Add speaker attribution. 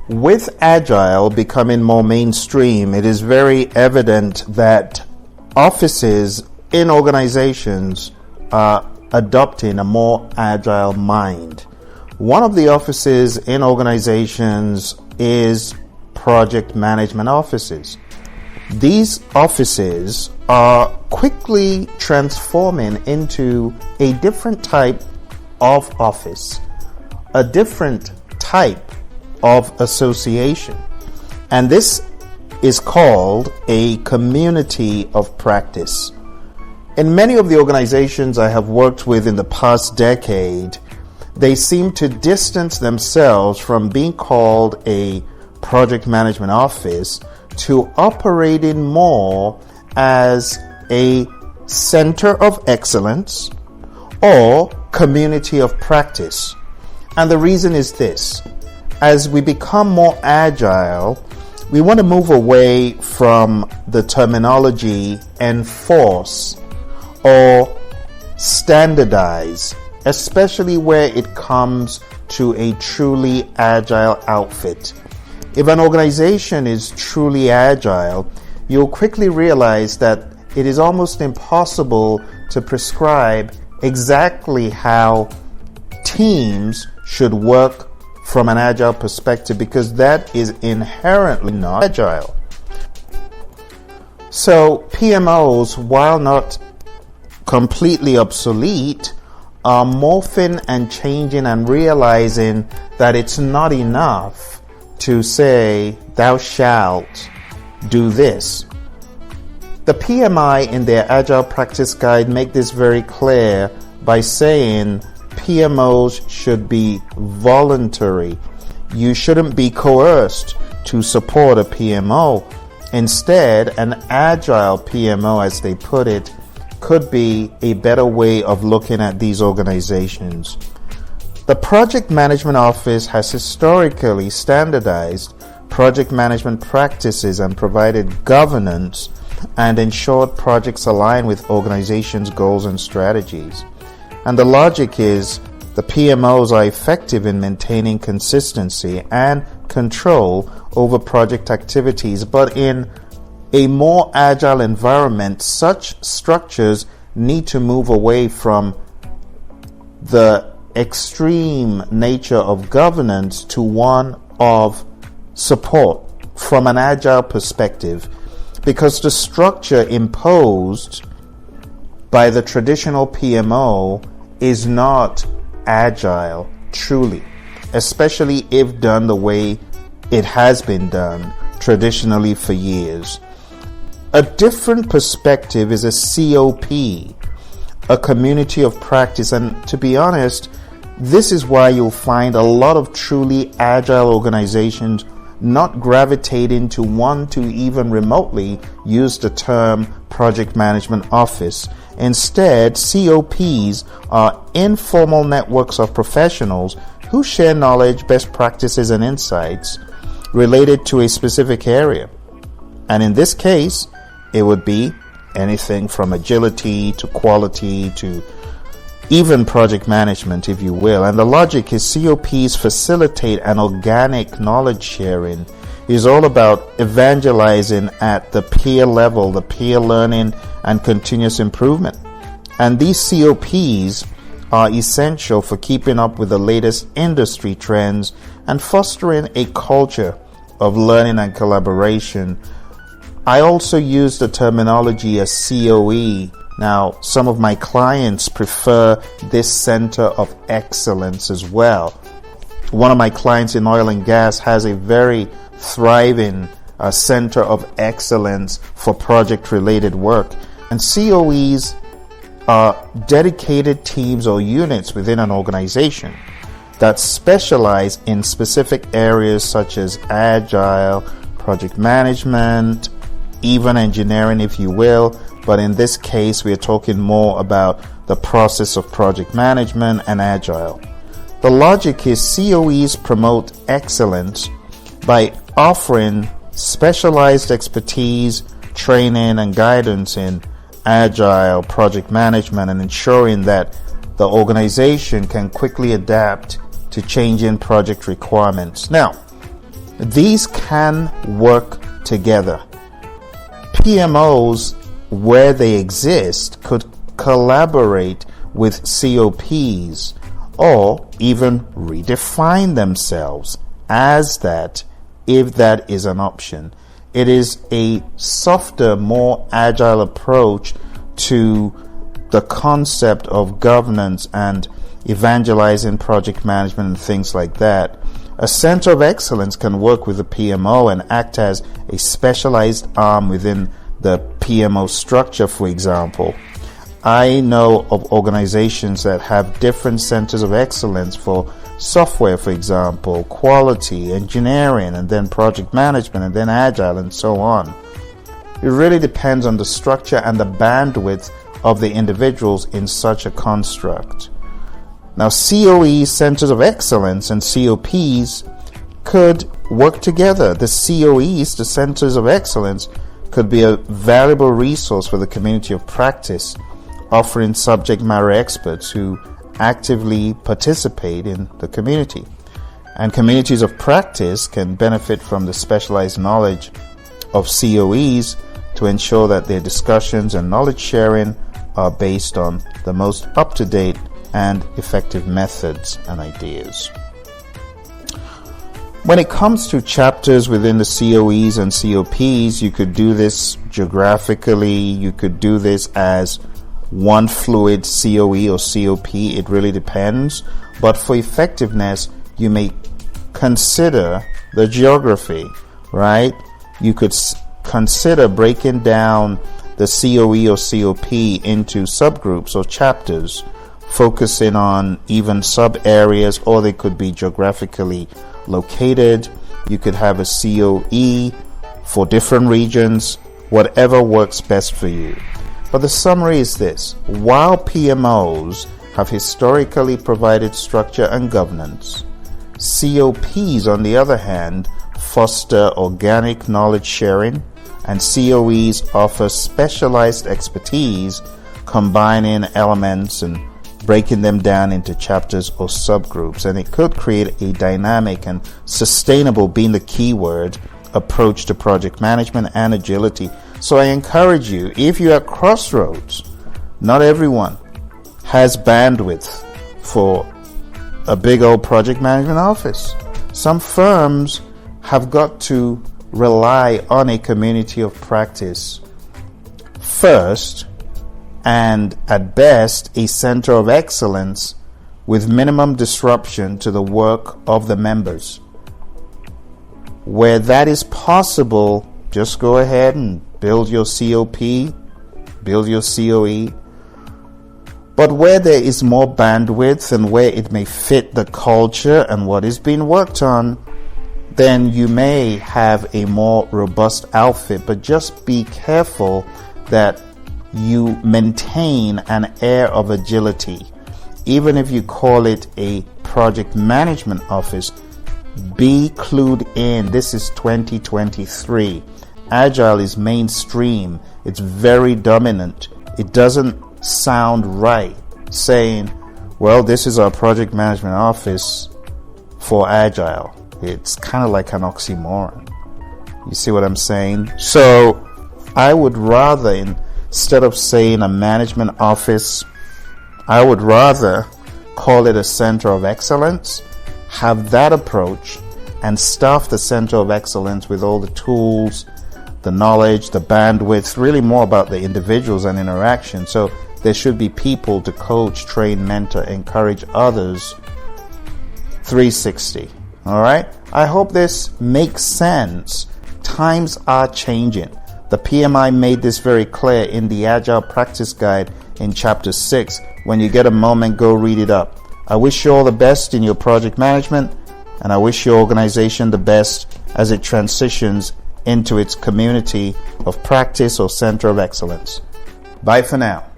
Speaker 1: With Agile becoming more mainstream, it is very evident that offices in organizations are adopting a more agile mind. One of the offices in organizations is project management offices. These offices are quickly transforming into a different type of office, a different type of association. And this is called a community of practice. In many of the organizations I have worked with in the past decade, they seem to distance themselves from being called a project management office to operating more as a center of excellence or community of practice. And the reason is this: as we become more agile, we want to move away from the terminology enforce or standardize, especially where it comes to a truly agile outfit. If an organization is truly agile, you'll quickly realize that it is almost impossible to prescribe exactly how teams should work from an agile perspective, because that is inherently not agile. So PMOs, while not completely obsolete, are morphing and changing and realizing that it's not enough to say, thou shalt do this. The PMI in their Agile Practice Guide make this very clear by saying PMOs should be voluntary. You shouldn't be coerced to support a PMO. Instead, an agile PMO, as they put it, could be a better way of looking at these organizations. The Project Management Office has historically standardized project management practices and provided governance and ensured projects align with organizations' goals and strategies. And the logic is the PMOs are effective in maintaining consistency and control over project activities, but in a more agile environment, such structures need to move away from the extreme nature of governance to one of support from an agile perspective, because the structure imposed by the traditional PMO is not agile truly, especially if done the way it has been done traditionally for years. A different perspective is a COP, a community of practice, and to be honest, this is why you'll find a lot of truly agile organizations not gravitating to one to even remotely use the term project management office. Instead, COPs are informal networks of professionals who share knowledge, best practices, and insights related to a specific area. And in this case, it would be anything from agility to quality to even project management, if you will. And the logic is COPs facilitate an organic knowledge sharing. It is all about evangelizing at the peer level, the peer learning and continuous improvement. And these COPs are essential for keeping up with the latest industry trends and fostering a culture of learning and collaboration. I also use the terminology as COE. Now, some of my clients prefer this center of excellence as well. One of my clients in oil and gas has a very thriving center of excellence for project-related work. And COEs are dedicated teams or units within an organization that specialize in specific areas such as agile, project management, even engineering, if you will. But in this case, we are talking more about the process of project management and agile. The logic is COEs promote excellence by offering specialized expertise, training, and guidance in agile project management and ensuring that the organization can quickly adapt to changing project requirements. Now, These can work together. PMOs, where they exist, could collaborate with COPs or even redefine themselves as that, if that is an option. It is a softer, more agile approach to the concept of governance and evangelizing project management and things like that. A center of excellence can work with the PMO and act as a specialized arm within the PMO structure, for example. I know of organizations that have different centers of excellence for software, for example, quality, engineering, and then project management, and then agile, and so on. It really depends on the structure and the bandwidth of the individuals in such a construct. Now, COE, centers of excellence, and COPs could work together. The COEs, the centers of excellence, could be a valuable resource for the community of practice, offering subject matter experts who actively participate in the community. And communities of practice can benefit from the specialized knowledge of COEs to ensure that their discussions and knowledge sharing are based on the most up-to-date and effective methods and ideas. When it comes to chapters within the COEs and COPs, you could do this geographically, you could do this as one fluid COE or COP, it really depends. But for effectiveness, you may consider the geography, right? You could consider breaking down the COE or COP into subgroups or chapters, focusing on even sub-areas, or they could be geographically located. You could have a COE for different regions, whatever works best for you. But the summary is this: while PMOs have historically provided structure and governance, COPs, on the other hand, foster organic knowledge sharing, and COEs offer specialized expertise, combining elements and breaking them down into chapters or subgroups. And it could create a dynamic and sustainable, being the key word, approach to project management and agility. So I encourage you, if you're at crossroads, not everyone has bandwidth for a big old project management office. Some firms have got to rely on a community of practice first, and at best a center of excellence with minimum disruption to the work of the members. Where that is possible, just go ahead and build your COP, build your COE. But where there is more bandwidth and where it may fit the culture and what is being worked on, then you may have a more robust outfit. But just be careful that you maintain an air of agility. Even if you call it a project management office, be clued in. This is 2023. Agile is mainstream. It's very dominant. It doesn't sound right saying, well, this is our project management office for Agile. It's kind of like an oxymoron. You see what I'm saying? So I would rather, instead of saying a management office, I would rather call it a center of excellence, have that approach, and staff the center of excellence with all the tools, the knowledge, the bandwidth, really more about the individuals and interaction. So there should be people to coach, train, mentor, encourage others 360. All right? I hope this makes sense. Times are changing. The PMI made this very clear in the Agile Practice Guide in Chapter 6. When you get a moment, go read it up. I wish you all the best in your project management, and I wish your organization the best as it transitions into its community of practice or center of excellence. Bye for now.